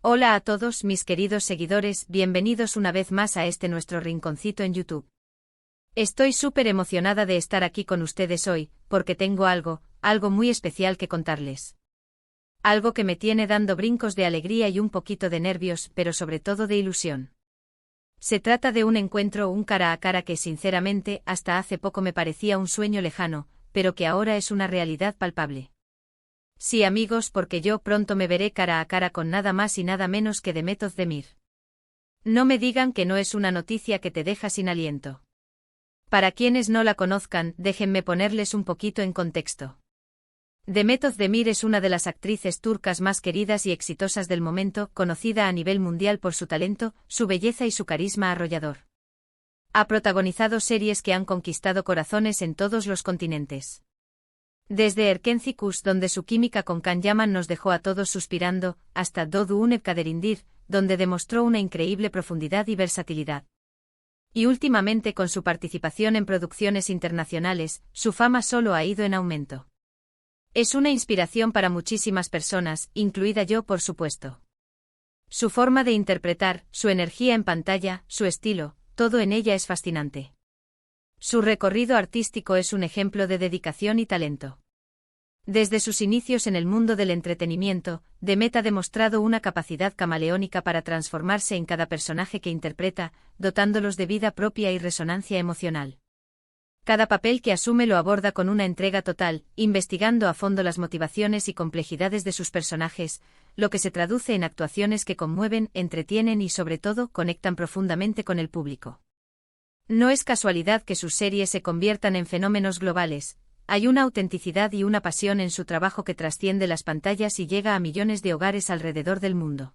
Hola a todos mis queridos seguidores, bienvenidos una vez más a este nuestro rinconcito en YouTube. Estoy súper emocionada de estar aquí con ustedes hoy, porque tengo algo muy especial que contarles. Algo que me tiene dando brincos de alegría y un poquito de nervios, pero sobre todo de ilusión. Se trata de un encuentro, un cara a cara que sinceramente hasta hace poco me parecía un sueño lejano, pero que ahora es una realidad palpable. Sí, amigos, porque yo pronto me veré cara a cara con nada más y nada menos que Demet Özdemir. No me digan que no es una noticia que te deja sin aliento. Para quienes no la conozcan, déjenme ponerles un poquito en contexto. Demet Özdemir es una de las actrices turcas más queridas y exitosas del momento, conocida a nivel mundial por su talento, su belleza y su carisma arrollador. Ha protagonizado series que han conquistado corazones en todos los continentes. Desde Erkenci, donde su química con Can Yaman nos dejó a todos suspirando, hasta Doğu Kaderindir, donde demostró una increíble profundidad y versatilidad. Y últimamente con su participación en producciones internacionales, su fama solo ha ido en aumento. Es una inspiración para muchísimas personas, incluida yo por supuesto. Su forma de interpretar, su energía en pantalla, su estilo, todo en ella es fascinante. Su recorrido artístico es un ejemplo de dedicación y talento. Desde sus inicios en el mundo del entretenimiento, Demet ha demostrado una capacidad camaleónica para transformarse en cada personaje que interpreta, dotándolos de vida propia y resonancia emocional. Cada papel que asume lo aborda con una entrega total, investigando a fondo las motivaciones y complejidades de sus personajes, lo que se traduce en actuaciones que conmueven, entretienen y sobre todo conectan profundamente con el público. No es casualidad que sus series se conviertan en fenómenos globales. Hay una autenticidad y una pasión en su trabajo que trasciende las pantallas y llega a millones de hogares alrededor del mundo.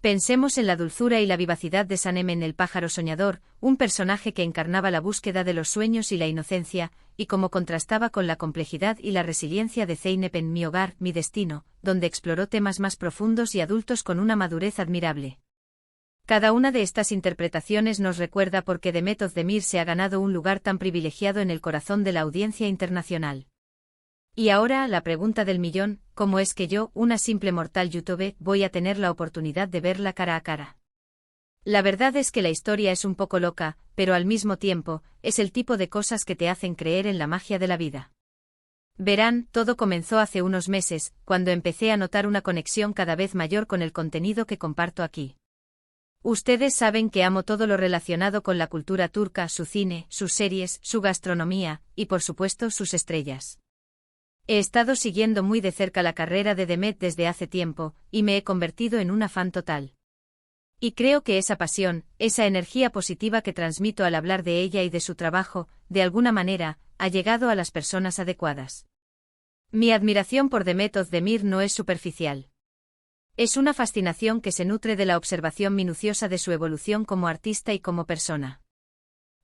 Pensemos en la dulzura y la vivacidad de Sanem en El pájaro soñador, un personaje que encarnaba la búsqueda de los sueños y la inocencia, y cómo contrastaba con la complejidad y la resiliencia de Zeynep en Mi hogar, mi destino, donde exploró temas más profundos y adultos con una madurez admirable. Cada una de estas interpretaciones nos recuerda por qué Demet Özdemir se ha ganado un lugar tan privilegiado en el corazón de la audiencia internacional. Y ahora, la pregunta del millón, ¿cómo es que yo, una simple mortal YouTube, voy a tener la oportunidad de verla cara a cara? La verdad es que la historia es un poco loca, pero al mismo tiempo, es el tipo de cosas que te hacen creer en la magia de la vida. Verán, todo comenzó hace unos meses, cuando empecé a notar una conexión cada vez mayor con el contenido que comparto aquí. Ustedes saben que amo todo lo relacionado con la cultura turca, su cine, sus series, su gastronomía, y por supuesto sus estrellas. He estado siguiendo muy de cerca la carrera de Demet desde hace tiempo, y me he convertido en una fan total. Y creo que esa pasión, esa energía positiva que transmito al hablar de ella y de su trabajo, de alguna manera, ha llegado a las personas adecuadas. Mi admiración por Demet Özdemir no es superficial. Es una fascinación que se nutre de la observación minuciosa de su evolución como artista y como persona.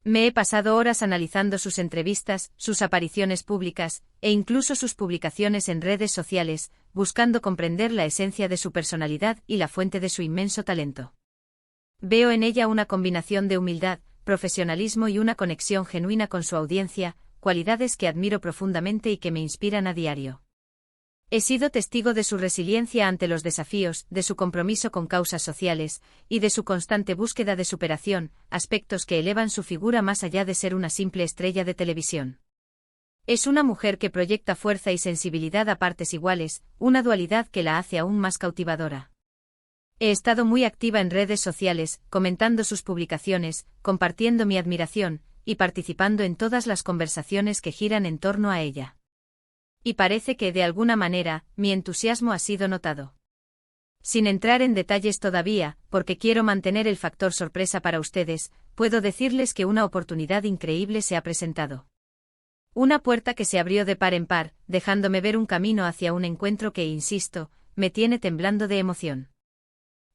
Me he pasado horas analizando sus entrevistas, sus apariciones públicas, e incluso sus publicaciones en redes sociales, buscando comprender la esencia de su personalidad y la fuente de su inmenso talento. Veo en ella una combinación de humildad, profesionalismo y una conexión genuina con su audiencia, cualidades que admiro profundamente y que me inspiran a diario. He sido testigo de su resiliencia ante los desafíos, de su compromiso con causas sociales, y de su constante búsqueda de superación, aspectos que elevan su figura más allá de ser una simple estrella de televisión. Es una mujer que proyecta fuerza y sensibilidad a partes iguales, una dualidad que la hace aún más cautivadora. He estado muy activa en redes sociales, comentando sus publicaciones, compartiendo mi admiración, y participando en todas las conversaciones que giran en torno a ella. Y parece que, de alguna manera, mi entusiasmo ha sido notado. Sin entrar en detalles todavía, porque quiero mantener el factor sorpresa para ustedes, puedo decirles que una oportunidad increíble se ha presentado. Una puerta que se abrió de par en par, dejándome ver un camino hacia un encuentro que, insisto, me tiene temblando de emoción.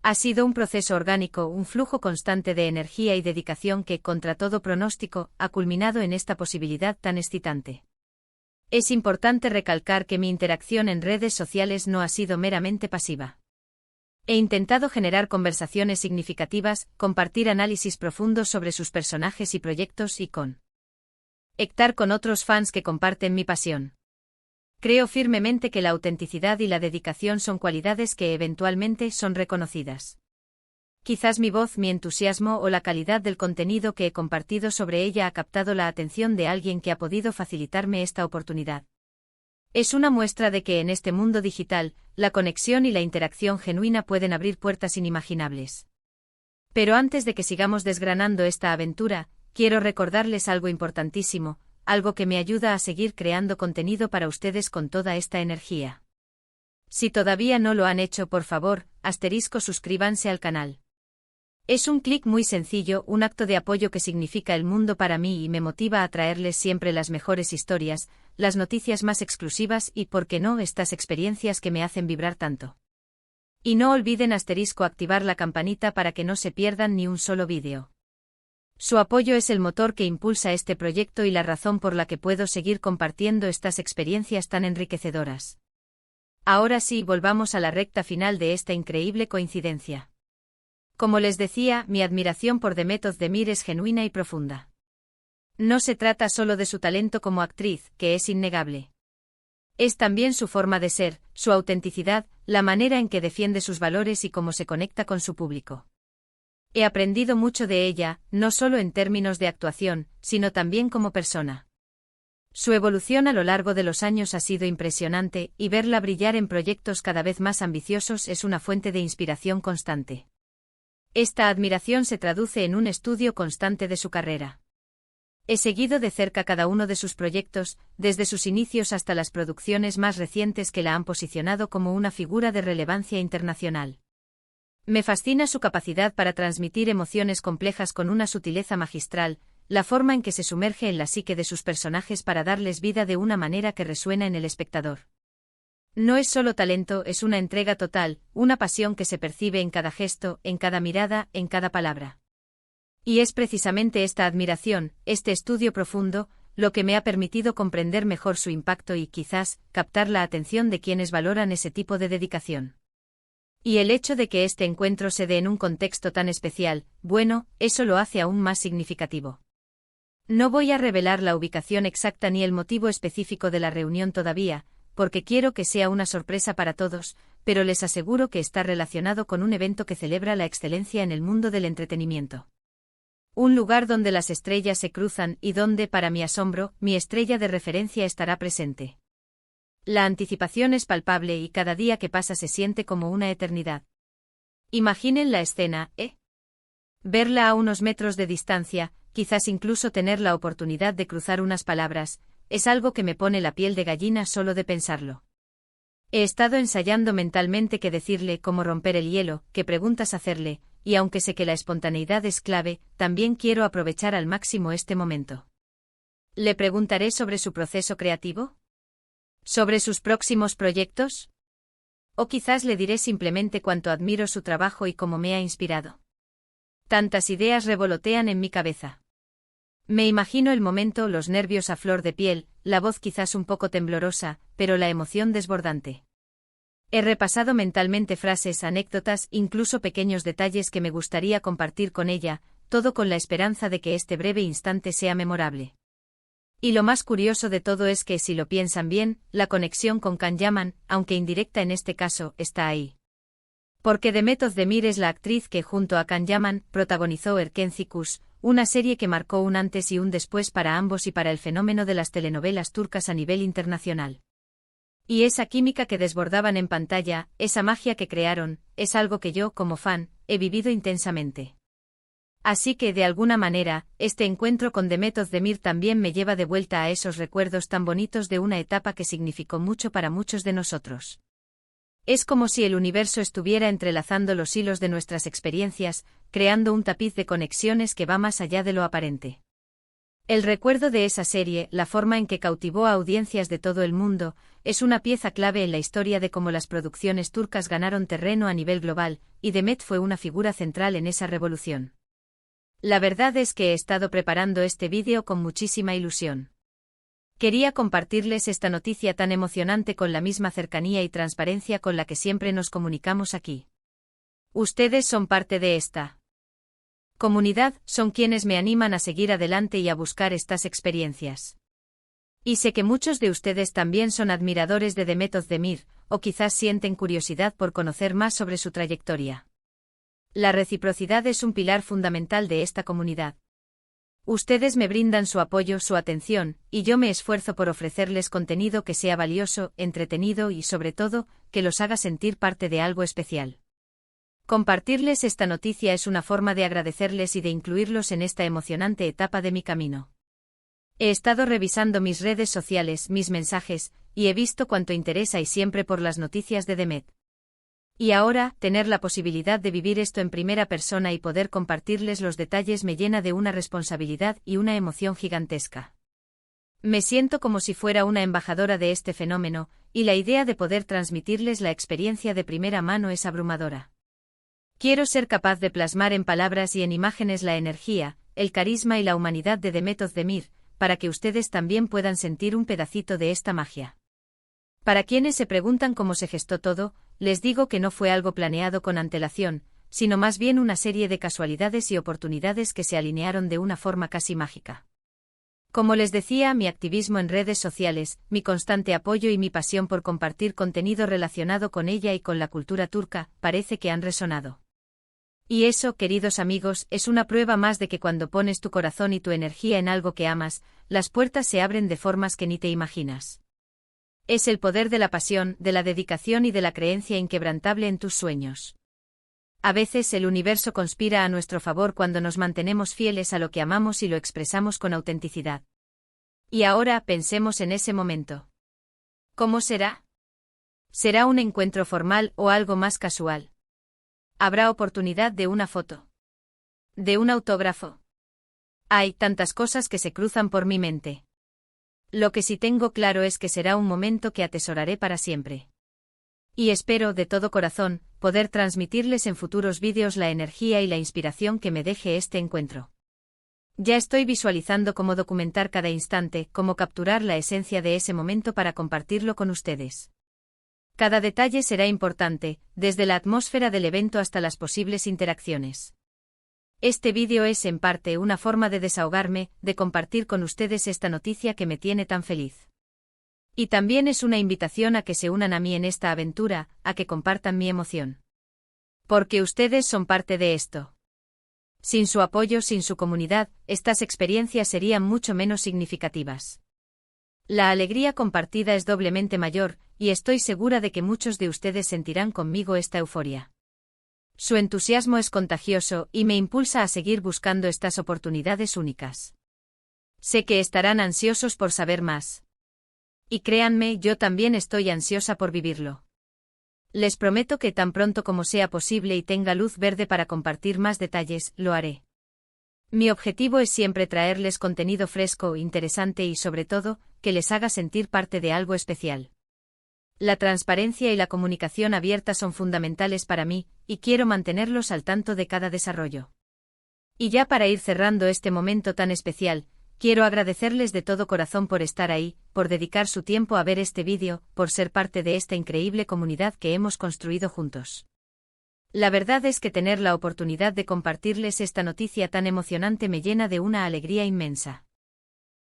Ha sido un proceso orgánico, un flujo constante de energía y dedicación que, contra todo pronóstico, ha culminado en esta posibilidad tan excitante. Es importante recalcar que mi interacción en redes sociales no ha sido meramente pasiva. He intentado generar conversaciones significativas, compartir análisis profundos sobre sus personajes y proyectos y conectar con otros fans que comparten mi pasión. Creo firmemente que la autenticidad y la dedicación son cualidades que eventualmente son reconocidas. Quizás mi voz, mi entusiasmo o la calidad del contenido que he compartido sobre ella ha captado la atención de alguien que ha podido facilitarme esta oportunidad. Es una muestra de que en este mundo digital, la conexión y la interacción genuina pueden abrir puertas inimaginables. Pero antes de que sigamos desgranando esta aventura, quiero recordarles algo importantísimo, algo que me ayuda a seguir creando contenido para ustedes con toda esta energía. Si todavía no lo han hecho, por favor, suscríbanse al canal. Es un clic muy sencillo, un acto de apoyo que significa el mundo para mí y me motiva a traerles siempre las mejores historias, las noticias más exclusivas y, por qué no, estas experiencias que me hacen vibrar tanto. Y no olviden activar la campanita para que no se pierdan ni un solo vídeo. Su apoyo es el motor que impulsa este proyecto y la razón por la que puedo seguir compartiendo estas experiencias tan enriquecedoras. Ahora sí, volvamos a la recta final de esta increíble coincidencia. Como les decía, mi admiración por Demet Özdemir es genuina y profunda. No se trata solo de su talento como actriz, que es innegable. Es también su forma de ser, su autenticidad, la manera en que defiende sus valores y cómo se conecta con su público. He aprendido mucho de ella, no solo en términos de actuación, sino también como persona. Su evolución a lo largo de los años ha sido impresionante, y verla brillar en proyectos cada vez más ambiciosos es una fuente de inspiración constante. Esta admiración se traduce en un estudio constante de su carrera. He seguido de cerca cada uno de sus proyectos, desde sus inicios hasta las producciones más recientes que la han posicionado como una figura de relevancia internacional. Me fascina su capacidad para transmitir emociones complejas con una sutileza magistral, la forma en que se sumerge en la psique de sus personajes para darles vida de una manera que resuena en el espectador. No es solo talento, es una entrega total, una pasión que se percibe en cada gesto, en cada mirada, en cada palabra. Y es precisamente esta admiración, este estudio profundo, lo que me ha permitido comprender mejor su impacto y, quizás, captar la atención de quienes valoran ese tipo de dedicación. Y el hecho de que este encuentro se dé en un contexto tan especial, bueno, eso lo hace aún más significativo. No voy a revelar la ubicación exacta ni el motivo específico de la reunión todavía, porque quiero que sea una sorpresa para todos, pero les aseguro que está relacionado con un evento que celebra la excelencia en el mundo del entretenimiento. Un lugar donde las estrellas se cruzan y donde, para mi asombro, mi estrella de referencia estará presente. La anticipación es palpable y cada día que pasa se siente como una eternidad. Imaginen la escena, ¿eh? Verla a unos metros de distancia, quizás incluso tener la oportunidad de cruzar unas palabras, es algo que me pone la piel de gallina solo de pensarlo. He estado ensayando mentalmente qué decirle, cómo romper el hielo, qué preguntas hacerle, y aunque sé que la espontaneidad es clave, también quiero aprovechar al máximo este momento. ¿Le preguntaré sobre su proceso creativo? ¿Sobre sus próximos proyectos? O quizás le diré simplemente cuánto admiro su trabajo y cómo me ha inspirado. Tantas ideas revolotean en mi cabeza. Me imagino el momento, los nervios a flor de piel, la voz quizás un poco temblorosa, pero la emoción desbordante. He repasado mentalmente frases, anécdotas, incluso pequeños detalles que me gustaría compartir con ella, todo con la esperanza de que este breve instante sea memorable. Y lo más curioso de todo es que, si lo piensan bien, la conexión con Can Yaman, aunque indirecta en este caso, está ahí. Porque Demet Özdemir es la actriz que, junto a Can Yaman, protagonizó Erkenci Kuş, una serie que marcó un antes y un después para ambos y para el fenómeno de las telenovelas turcas a nivel internacional. Y esa química que desbordaban en pantalla, esa magia que crearon, es algo que yo, como fan, he vivido intensamente. Así que, de alguna manera, este encuentro con Demet Özdemir también me lleva de vuelta a esos recuerdos tan bonitos de una etapa que significó mucho para muchos de nosotros. Es como si el universo estuviera entrelazando los hilos de nuestras experiencias, creando un tapiz de conexiones que va más allá de lo aparente. El recuerdo de esa serie, la forma en que cautivó a audiencias de todo el mundo, es una pieza clave en la historia de cómo las producciones turcas ganaron terreno a nivel global, y Demet fue una figura central en esa revolución. La verdad es que he estado preparando este vídeo con muchísima ilusión. Quería compartirles esta noticia tan emocionante con la misma cercanía y transparencia con la que siempre nos comunicamos aquí. Ustedes son parte de esta comunidad, son quienes me animan a seguir adelante y a buscar estas experiencias. Y sé que muchos de ustedes también son admiradores de Demet Özdemir, o quizás sienten curiosidad por conocer más sobre su trayectoria. La reciprocidad es un pilar fundamental de esta comunidad. Ustedes me brindan su apoyo, su atención, y yo me esfuerzo por ofrecerles contenido que sea valioso, entretenido y, sobre todo, que los haga sentir parte de algo especial. Compartirles esta noticia es una forma de agradecerles y de incluirlos en esta emocionante etapa de mi camino. He estado revisando mis redes sociales, mis mensajes, y he visto cuánto interés hay siempre por las noticias de Demet. Y ahora, tener la posibilidad de vivir esto en primera persona y poder compartirles los detalles me llena de una responsabilidad y una emoción gigantesca. Me siento como si fuera una embajadora de este fenómeno, y la idea de poder transmitirles la experiencia de primera mano es abrumadora. Quiero ser capaz de plasmar en palabras y en imágenes la energía, el carisma y la humanidad de Demet Özdemir, para que ustedes también puedan sentir un pedacito de esta magia. Para quienes se preguntan cómo se gestó todo, les digo que no fue algo planeado con antelación, sino más bien una serie de casualidades y oportunidades que se alinearon de una forma casi mágica. Como les decía, mi activismo en redes sociales, mi constante apoyo y mi pasión por compartir contenido relacionado con ella y con la cultura turca, parece que han resonado. Y eso, queridos amigos, es una prueba más de que cuando pones tu corazón y tu energía en algo que amas, las puertas se abren de formas que ni te imaginas. Es el poder de la pasión, de la dedicación y de la creencia inquebrantable en tus sueños. A veces el universo conspira a nuestro favor cuando nos mantenemos fieles a lo que amamos y lo expresamos con autenticidad. Y ahora pensemos en ese momento. ¿Cómo será? ¿Será un encuentro formal o algo más casual? ¿Habrá oportunidad de una foto? ¿De un autógrafo? Hay tantas cosas que se cruzan por mi mente. Lo que sí tengo claro es que será un momento que atesoraré para siempre. Y espero, de todo corazón, poder transmitirles en futuros vídeos la energía y la inspiración que me deje este encuentro. Ya estoy visualizando cómo documentar cada instante, cómo capturar la esencia de ese momento para compartirlo con ustedes. Cada detalle será importante, desde la atmósfera del evento hasta las posibles interacciones. Este vídeo es, en parte, una forma de desahogarme, de compartir con ustedes esta noticia que me tiene tan feliz. Y también es una invitación a que se unan a mí en esta aventura, a que compartan mi emoción. Porque ustedes son parte de esto. Sin su apoyo, sin su comunidad, estas experiencias serían mucho menos significativas. La alegría compartida es doblemente mayor, y estoy segura de que muchos de ustedes sentirán conmigo esta euforia. Su entusiasmo es contagioso y me impulsa a seguir buscando estas oportunidades únicas. Sé que estarán ansiosos por saber más. Y créanme, yo también estoy ansiosa por vivirlo. Les prometo que tan pronto como sea posible y tenga luz verde para compartir más detalles, lo haré. Mi objetivo es siempre traerles contenido fresco, interesante y sobre todo, que les haga sentir parte de algo especial. La transparencia y la comunicación abierta son fundamentales para mí, y quiero mantenerlos al tanto de cada desarrollo. Y ya para ir cerrando este momento tan especial, quiero agradecerles de todo corazón por estar ahí, por dedicar su tiempo a ver este vídeo, por ser parte de esta increíble comunidad que hemos construido juntos. La verdad es que tener la oportunidad de compartirles esta noticia tan emocionante me llena de una alegría inmensa.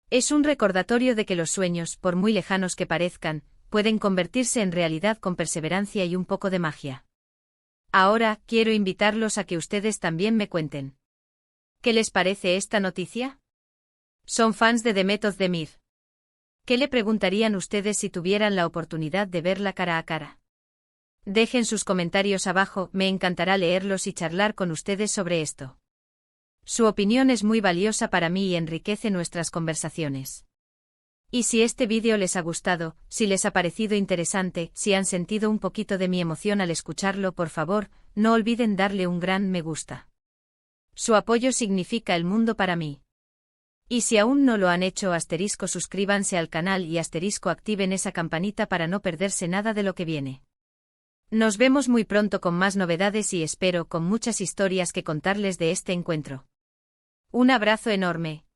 Es un recordatorio de que los sueños, por muy lejanos que parezcan, pueden convertirse en realidad con perseverancia y un poco de magia. Ahora, quiero invitarlos a que ustedes también me cuenten. ¿Qué les parece esta noticia? ¿Son fans de Demet Özdemir? ¿Qué le preguntarían ustedes si tuvieran la oportunidad de verla cara a cara? Dejen sus comentarios abajo, me encantará leerlos y charlar con ustedes sobre esto. Su opinión es muy valiosa para mí y enriquece nuestras conversaciones. Y si este vídeo les ha gustado, si les ha parecido interesante, si han sentido un poquito de mi emoción al escucharlo, por favor, no olviden darle un gran me gusta. Su apoyo significa el mundo para mí. Y si aún no lo han hecho, suscríbanse al canal y activen esa campanita para no perderse nada de lo que viene. Nos vemos muy pronto con más novedades y espero con muchas historias que contarles de este encuentro. Un abrazo enorme.